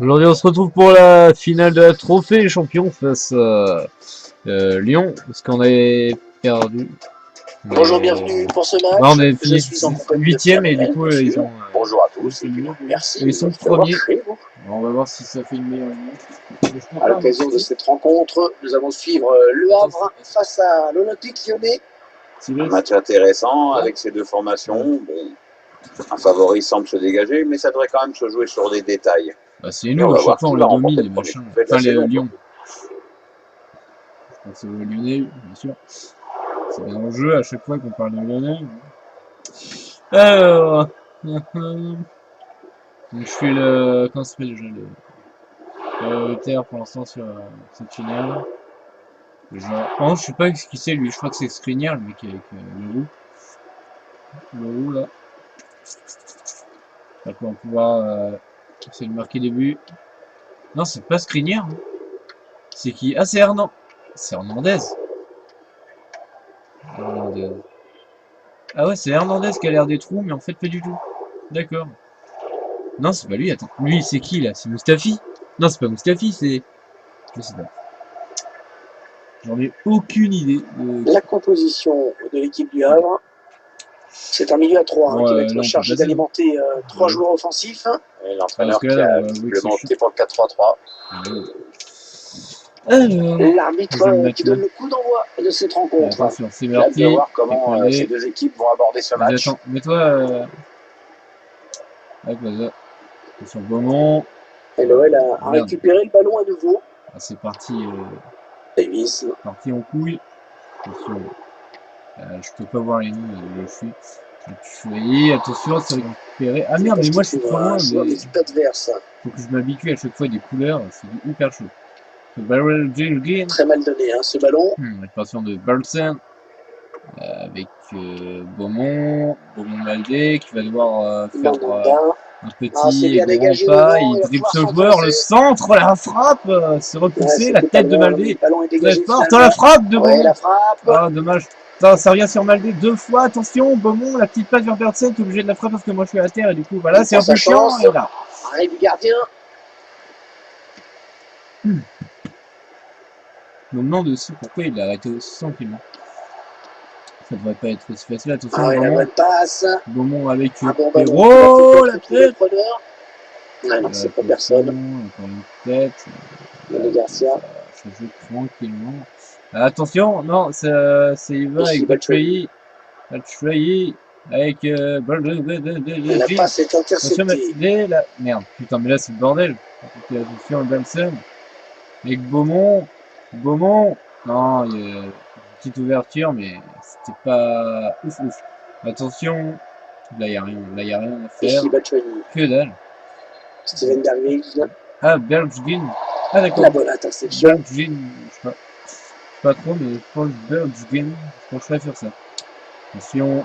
Aujourd'hui, on se retrouve pour la finale de la Trophée Champion face à Lyon, parce qu'on avait perdu. Bonjour, bienvenue pour ce match. Non, on est fini Je suis en compagnie de 8ème et du Pierre coup, Noël, bien ils sûr. ont. Bonjour à tous et puis merci Ils sont de nous avoir premiers. chez vous. On va voir si ça fait une meilleure ligne. À l'occasion de cette rencontre, nous allons suivre Le Havre face à l'Olympique Lyonnais. Un match intéressant avec ces deux formations. Bon, un favori semble se dégager, mais ça devrait quand même se jouer sur des détails. Bah, c'est nous, à chaque fois on les domine, les machins. Enfin, les Lyon. C'est le Lyonnais, bien sûr. C'est bien en jeu à chaque fois qu'on parle de Lyonnais. Alors. Donc, je fais le. Comment ça s'appelle déjà le terre pour l'instant sur cette finale. Genre. Oh, je sais pas ce qui c'est lui, je crois que c'est Skriniar, le mec avec le roux. Le roux là. Donc on va pouvoir essayer de marquer des buts. Non, c'est pas Skriniar. Hein. C'est qui? Ah, c'est Hernandez. C'est Hernandez. Hernandez. Ah ouais, c'est Hernandez qui a l'air des trous, mais en fait pas du tout. D'accord. Non, c'est pas lui, attends. Lui, c'est qui là? C'est Mustafi? Non, c'est pas Mustafi, c'est... Je sais pas. J'en ai aucune idée. La composition de l'équipe du Havre, c'est un milieu à 3 qui va être chargé d'alimenter 3 joueurs offensifs. L'entraîneur qui a visiblement opté pour le 4-3-3. L'arbitre qui donne le coup d'envoi de cette rencontre. Attention, c'est Là, parti. on va voir comment ces deux équipes vont aborder ce match. Attends, mets-toi... Hop, vas-y. Attention, Beaumont. Et Noël a récupéré le ballon à nouveau. Ah, c'est parti. Davis. Parti en couille. Attention. Je peux pas voir les noms, je suis. Choyer, attention, c'est récupéré. Ah merde, mais moi je suis trop loin. Faut que je m'habitue à chaque fois des couleurs, c'est hyper chaud. Très mal donné hein, ce ballon. Attention de Barlsen. Avec Beaumont Maldé qui va devoir faire un petit grand pas. Il dribble ce joueur, le centre, la frappe, c'est repoussé, la tête de Maldé. Très forte, la frappe de Beaumont. Ah, dommage. Ça revient sur Maldé 2 fois, attention, Beaumont, la petite passe vers Bertsen, t'es obligé de la frapper parce que moi je suis à terre et du coup voilà, c'est un peu chiant. Et là. Arrêt du gardien. Je me demande aussi pourquoi il l'a arrêté aussi tranquillement. Ça devrait pas être aussi facile, attention. La bonne passe. Beaumont avec Perrault, la tête. Non, c'est pas personne. Encore une tête. Le Garcia. Ça joue tranquillement. Attention, non, c'est Yva avec Batshuayi. Batshuayi avec la passe est interceptée. Merde, putain, mais là c'est le bordel. Attention, Belsen. Avec Beaumont. Non, il y a une petite ouverture, mais c'était pas ouf. Attention. Là, il n'y a rien à faire. Que dalle. Steven Bergwijn. Ah, Bergwijn. Ah, d'accord. La bonne interception. Bergwijn, je sais pas trop, mais je pense Bergwijn. Je pencherais sur ça. Attention.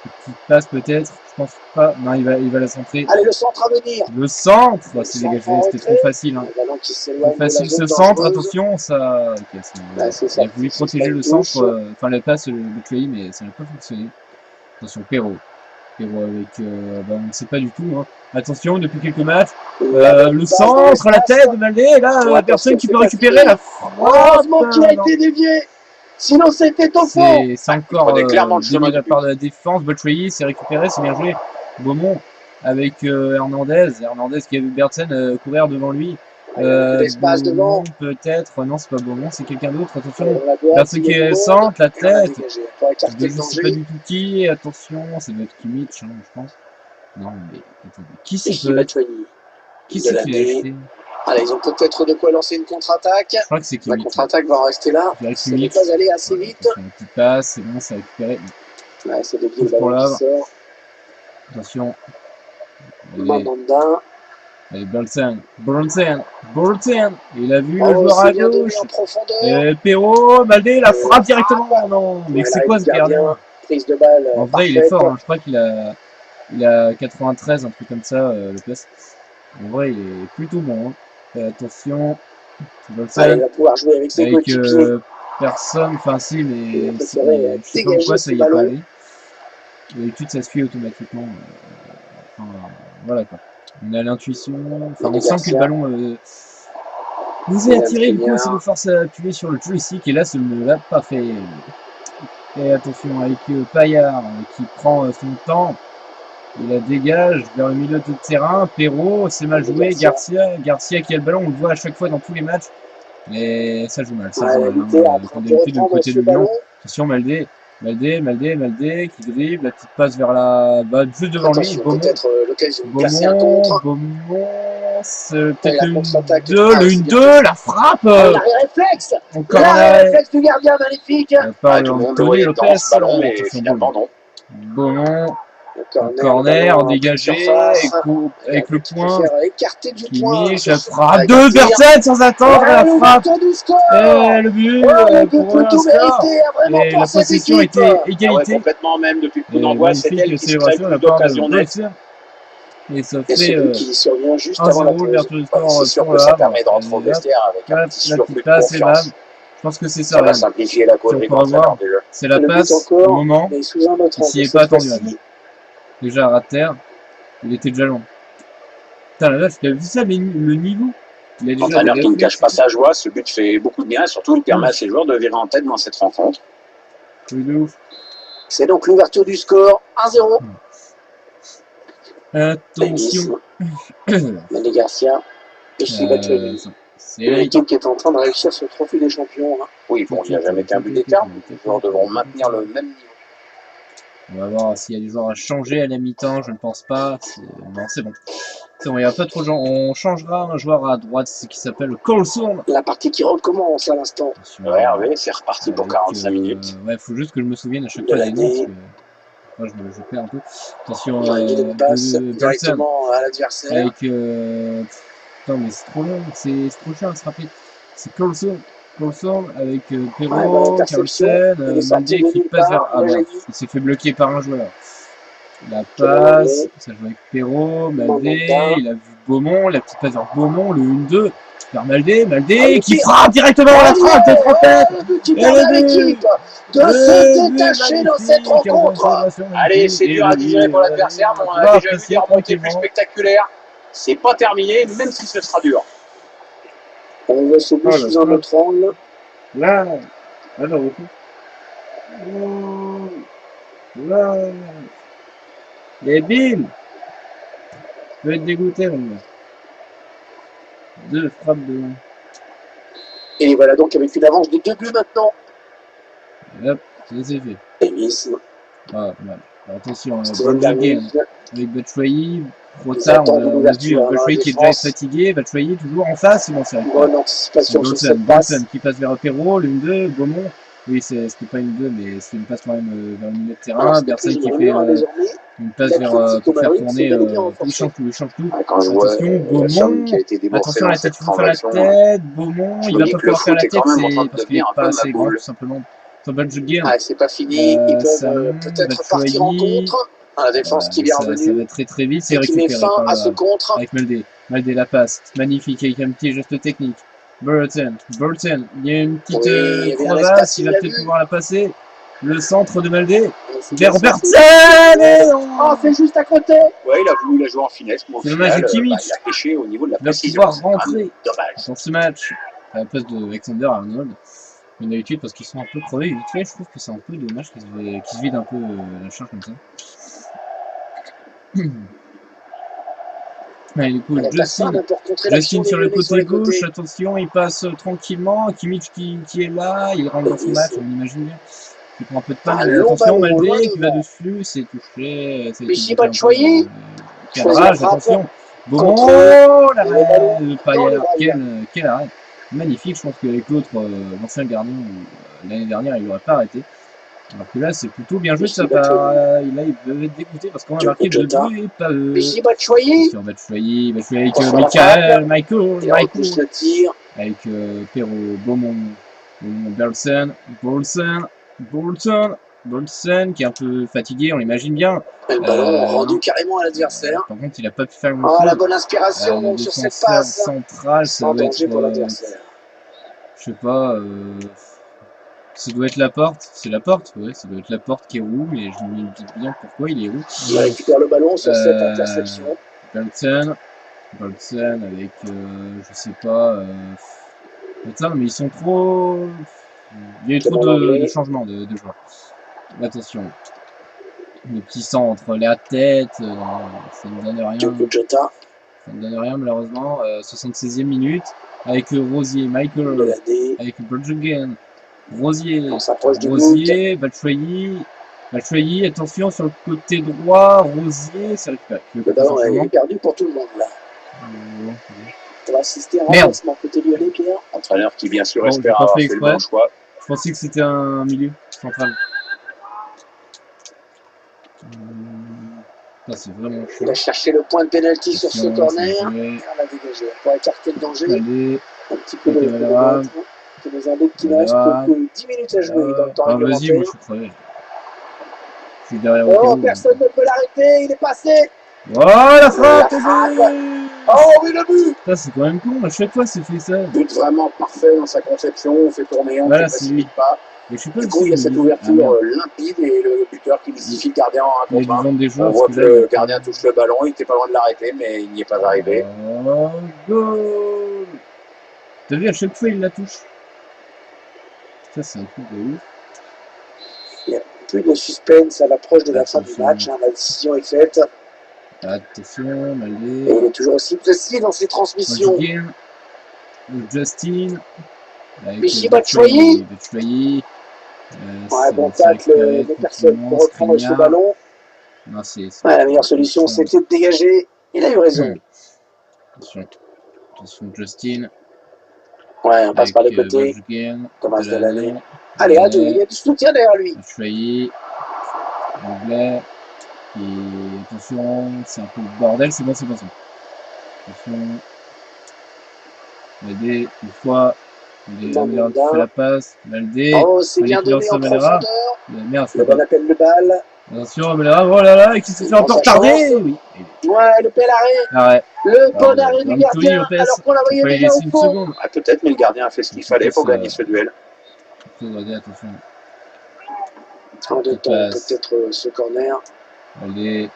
Petite passe peut-être. Je pense pas. Non, il va la centrer. Allez, le centre à venir. Le centre. C'est dégagé. C'était trop facile. Hein. Trop facile ce centre. Attention, ça. Okay, il a voulu protéger le centre. Enfin, la passe, le Clay, mais ça n'a pas fonctionné. Attention, Perrault avec, on ne sait pas du tout. Hein. Attention, depuis quelques matchs, le centre, la tête de Maldé, là, la personne qui peut récupérer la frappe. Heureusement qu'il a été dévié. Sinon, c'était au fond. C'est encore clairement de la part de la défense. Batshuayi s'est récupéré, c'est bien joué. Beaumont avec Hernandez qui a vu Bertsen courir devant lui. L'espace devant. Peut-être, non, c'est pas Beaumont, c'est quelqu'un d'autre. Attention, personne qui est le centre, la tête. Je sais pas du tout qui. Attention, c'est notre Kimmich, hein, je pense. Non, mais attendez, qui c'est qui l'a acheté? Allez, ils ont peut-être de quoi lancer une contre-attaque. Je crois que c'est Kimmich. La contre-attaque va en rester là. Ça ne va pas aller assez vite. Une petite passe, c'est bon, ça a récupéré. Ouais, c'est de le ballon qui sort. Attention. Mandanda. Allez, Berlsen. Il a vu le joueur à gauche. Perrault, Maldé, la frappe directement. Non, mais c'est quoi ce gardien? Prise de balle. En vrai, il est fort. Hein. Je crois qu'il a 93, un truc comme ça, le place. En vrai, il est plutôt bon. Hein. Attention. Il va pouvoir jouer avec ses coéquipiers. Personne, enfin si, mais je sais pas pourquoi ça y est pas allé. D'habitude, ça se fait automatiquement. Voilà quoi. On a l'intuition. Enfin, on sent que le ballon nous est attiré. Du coup, ça nous force à appuyer sur le joystick. Et là, ça ne l'a pas fait. Et attention avec Payard qui prend son temps. Il la dégage vers le milieu de terrain. Perrault, c'est mal joué. Garcia qui a le ballon. On le voit à chaque fois dans tous les matchs. Mais ça joue mal. Ça joue mal. Quand d'habitude, du côté de Lyon. Attention, Maldé qui dribble. La petite passe vers la. Bah, juste devant lui. Beaumont. C'est peut-être le 1-2. La frappe. Réflexe. Encore un réflexe du gardien magnifique. Tout le monde voyait dans ce ballon, mais finalement non. Beaumont. Corner dégagé avec le point qui mise la frappe de Bersen sans attendre la frappe et le but pour un score et la possession était égalité complètement même depuis le coup d'envoi c'est elle qui se crée plus d'occasion nette et ça fait 1-0 l'ouverture du score pour le Havre. Ça permet de rentrer au vestiaire avec un petit surplus de confiance. Je pense que c'est ça. Ça va simplifier la causerie pour l'entraîneur déjà. C'est la passe au moment il s'y est pas attendu. Déjà à terre, il était déjà long. Putain la vache, t'as vu ça, le niveau? L'entraîneur qui ne cache pas sa joie, ce but fait beaucoup de bien, et surtout il permet à ses joueurs de virer en tête dans cette rencontre. C'est donc l'ouverture du score, 1-0. Attention. Mané Garcia et Chibachoui. C'est l'équipe qui est en train de réussir ce trophée des champions. Oui, bon, il n'y a jamais qu'un but d'écart. Les joueurs devront maintenir le même niveau. On va voir s'il y a des joueurs à changer à la mi-temps, je ne pense pas. Non, c'est bon. C'est bon, il n'y a pas trop de gens. On changera un joueur à droite, ce qui s'appelle Coulson. La partie qui recommence à l'instant. Ouais, Hervé, c'est reparti pour 45 minutes. Ouais, il faut juste que je me souvienne à chaque fois des noms. Moi, je perds un peu. Attention, il passe directement à l'adversaire. Avec. Putain, mais c'est trop long, c'est trop cher à se rappeler. C'est Coulson avec Perrault, Carlsen, Maldé qui passe vers. Ah bon, il s'est fait bloquer par un joueur. La passe, ça joue avec Perrault, Maldé, il a vu Beaumont, la petite passe vers Beaumont, le 1-2, vers Maldé qui frappe directement à la frappe de trompette. Qui permet à l'équipe de se détacher dans cette rencontre. Allez, c'est dur à digérer pour l'adversaire, mais on a déjà vu des remontées plus spectaculaires. C'est pas terminé, même si ce sera dur. On va se bouger sous un autre angle. Là, les billes. Je vais être dégoûté, mon gars. 2 frappes de. Et voilà donc avec une avance de 2 buts maintenant. Hop, c'est fait. Emis. Ah, ouais. Attention, bonne game avec Batshuayi. Trop tard, on a vu Batshuayi qui est déjà fatigué. Batshuayi toujours en face, c'est bon, c'est bonne anticipation sur cette passe. Qui passe vers Perrault, le 1-2, Beaumont. Oui, c'était pas une 2, mais c'est une passe quand même vers le milieu de terrain. Bersen qui fait une passe vers pour faire tourner. Il change tout. Attention, Beaumont. Attention à la tête, il faut faire la tête. Beaumont, il va pas pouvoir faire la tête, c'est parce qu'il n'est pas assez grand, tout simplement. C'est pas fini, ils peuvent peut-être partir en contre. La défense qui vient revenue. Ça va très vite, c'est récupéré. Qui met fin à ce contre. Avec Maldé la passe, magnifique avec un petit geste technique. Burton, il y a une petite crevasse, il va peut-être pouvoir la passer. Le centre de Maldé. Vers Bersen. Oh, c'est juste à côté. Ouais, il a voulu la jouer en finesse. C'est dommage de Kimmich. Il a pêché au niveau de la précision. Il va pouvoir rentrer dommage. dans ce match à la place de Alexander Arnold. Comme d'habitude, parce qu'ils sont un peu crevés. Vite fait, je trouve que c'est un peu dommage qu'ils se vident un peu la charge comme ça. Allez, du coup, Justin sur le côté gauche, attention, il passe tranquillement. Kimmich qui est là, il rentre dans son match, on imagine bien. Il prend un peu de panne. Attention, Maldé qui va dessus, c'est touché. C'est Batshuayi. Cadrage, attention. Beaumont, l'arrêt de Payard. Quel arrêt. Magnifique, je pense qu'avec l'autre, l'ancien gardien, l'année dernière, il n'aurait pas arrêté. Alors que là, c'est plutôt bien joué de sa part. Là, il va être dégoûté parce qu'on a marqué de but et pas Batshuayi. Batshuayi avec Michael. Avec Perrault, Beaumont, Bolson qui est un peu fatigué, on l'imagine bien. Le ballon rendu carrément à l'adversaire. Par contre, il n'a pas pu faire grand-chose. La bonne inspiration sur cette passe. Centrale, ça doit être pour l'adversaire. Je sais pas. Ça doit être la porte. C'est la porte, ouais. Ça doit être la porte qui est roux, mais je me dis bien pourquoi il est roux. Il récupère le ballon sur cette interception. Goldson avec, je sais pas, mais ils sont trop... Il y a eu trop de changements de joueurs. Attention. Le petit centre, la tête, ça ne donne rien. Ça ne donne rien malheureusement. 76e minute avec Rosier, Michael, avec Bergegen, Rosier, Batshuayi, attention sur le côté droit, Rosier, ça récupère. Le ballon est perdu pour tout le monde là. On va assister à un remplacement côté lyonnais, Pierre. Entraîneur qui bien sûr espère avoir fait le bon choix. Je pensais que c'était un milieu central. C'est vraiment chaud. Il a cherché le point de pénalty sur ce corner. On l'a dégagé. Pour écarter le danger. Un petit peu de qui nous indique qu'il ne reste que 10 minutes à jouer dans le temps réglementaire. Vas-y, moi je suis crevé. Je suis derrière. Oh, personne ne peut l'arrêter. Il est passé. Oh, la frappe. Oh, oui, le but. Ça, c'est quand même con. À chaque fois, c'est fait ça. But vraiment parfait dans sa conception. On fait tourner, on ne facilite pas. Du coup, il y a cette ouverture limpide et le buteur qui mystifie le gardien en un contre un. On voit que le gardien touche le ballon, il était pas loin de l'arrêter, mais il n'y est pas arrivé. Oh, goal! T'as vu, à chaque fois, il la touche. Ça, c'est un truc de ouf. Il n'y a plus de suspense à l'approche de la fin du match. La décision est faite. Attention, Maldé. Et il est toujours aussi précis dans ses transmissions. Justin. Michi Batshuayi. Bon tacle de personne pour reprendre ce ballon. La meilleure solution, c'était de dégager. Il a eu raison. Attention, Justin. Ouais, on passe par les côtés. Thomas Delaney. Allez, à deux. Il y a du soutien derrière lui. Batshuayi. Anglais. Et attention, c'est un peu le bordel. C'est bon. Attention. Maldé, une fois. Il fait la passe, Maldé. Oh, c'est bien donné en profondeur. Merde, le bon appel de balle. Attention, Melera, oh là là, qui s'est fait encore tarder. Oui. Ouais, le bel arrêt. Le bon arrêt du gardien, alors qu'on la voyait déjà au fond. Peut-être, mais le gardien a fait ce qu'il fallait pour gagner ce duel. Attention. En deux temps, peut-être ce corner. Maldé.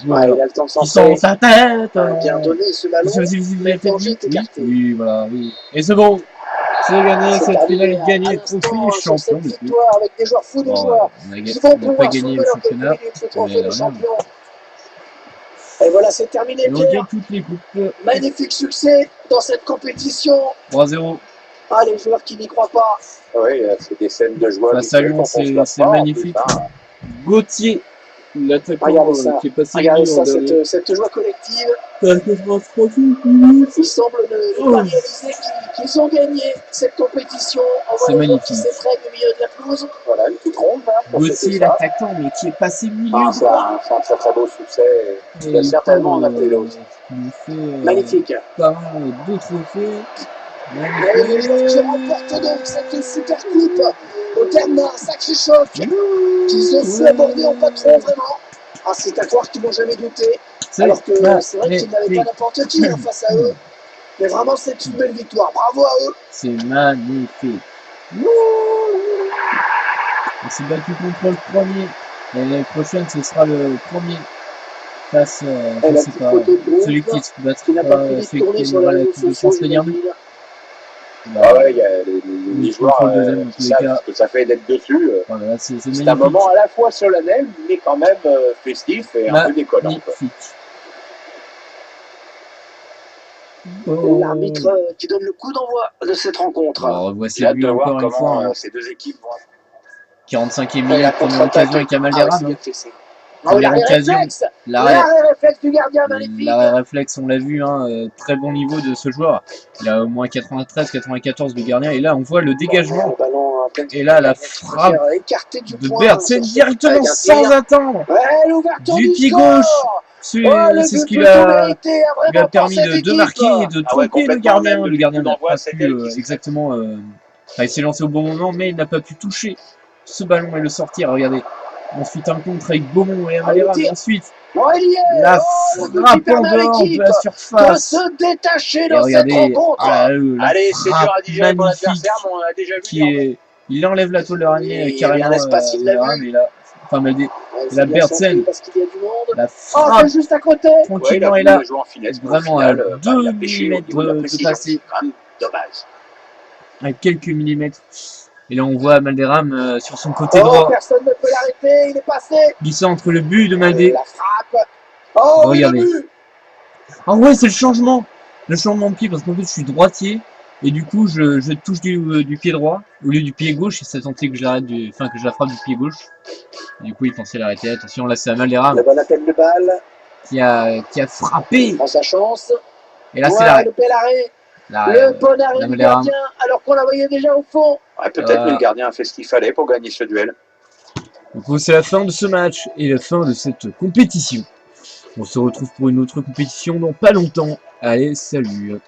Il a le temps de s'en sa tête. Bien donné ce ballon. Le danger est écarté. Oui, voilà, oui. Et c'est bon. C'est gagné, cette finale est gagnée, trophée champion. Victoire avec des joueurs fous de joueurs. Ils vont pouvoir gagner le championnat. Et voilà, c'est terminé. Ils ont gagné toutes les coupes. Magnifique succès dans cette compétition. 3-0. Ah, les joueurs qui n'y croient pas. Oui, c'est des scènes de joie. Face à Lyon, c'est magnifique. Gauthier. L'attaquant qui est passé. Regardez ça, cette joie collective. Il semble ne pas réaliser qu'ils ont gagné cette compétition. C'est magnifique. Qui s'étreignent au milieu de la pelouse. Voilà, une petite ronde. Gauthier, l'attaquant, mais qui est passé milieu. C'est un très très beau succès. Il a certainement adapté l'autre. Magnifique. Pas mal de trophées. Les joueurs qui remportent donc cette super coupe au terme d'un sacré choc qu'ils ont su aborder en patron vraiment. Ah, c'est à croire qu'ils n'ont jamais douté. Alors que c'est vrai qu'ils n'avaient pas n'importe qui face à eux. Mais vraiment, c'est une belle victoire. Bravo à eux. C'est magnifique. On s'est battu contre le premier. L'année prochaine, ce sera le premier. Face, je sais pas, celui qui se battra, celui qui aura la coupe de France, c'est-à-dire nous. Ah ouais, il y a les joueurs qui savent ce que ça fait d'être dessus. Voilà, c'est un moment à la fois solennel, mais quand même festif et un peu décollant. Magnifique. L'arbitre qui donne le coup d'envoi de cette rencontre. Alors, voici lui encore une fois. Ces deux équipes vont... 45e minute, première occasion avec Camaldera. L'arrêt réflexe du gardien, magnifique. L'arrêt réflexe, on l'a vu, très bon niveau de ce joueur. Il a au moins 93-94 de gardien. Et là, on voit le dégagement. Et là, la frappe de Bertsen directement sans attendre. Du pied gauche. C'est ce qui lui a permis de marquer et de tromper le gardien. Le gardien n'a pas pu exactement... il s'est lancé au bon moment, mais il n'a pas pu toucher ce ballon et le sortir. Regardez. Ensuite, un contre avec Beaumont et Amalera. Ensuite, la frappe en dehors de la surface. Se détacher dans cette rencontre. Allez, c'est dur à digérer pour l'adversaire, mais on a déjà vu. Il enlève la toile d'araignée carrément. Il laisse pas s'il l'a vu. Mais là, enfin, Maldé La Bertsen. La frappe. Oh, juste à côté. Tranquillement, ouais, et là, en finesse, vraiment à 2 mm de passer. Dommage. À quelques millimètres. Et là, on voit Malderam sur son côté droit. Personne ne peut l'arrêter, il est passé. Glissant entre le but de Maldé. La frappe. Oh, regardez. Oui, le but. Ah ouais, c'est le changement. Le changement de pied, parce qu'en fait, je suis droitier. Et du coup, je touche du pied droit au lieu du pied gauche. Et ça tentait que j'arrête que je la frappe du pied gauche. Et du coup, il pensait l'arrêter. Attention, là, c'est à Malderam. La bonne appel de balle. Qui a frappé. Il prend sa chance. Et là, c'est l'arrêt. Le bel arrêt. Le bon arrêt du gardien, alors qu'on la voyait déjà au fond. Ouais, peut-être, mais le gardien a fait ce qu'il fallait pour gagner ce duel. Donc, c'est la fin de ce match et la fin de cette compétition. On se retrouve pour une autre compétition dans pas longtemps. Allez, salut!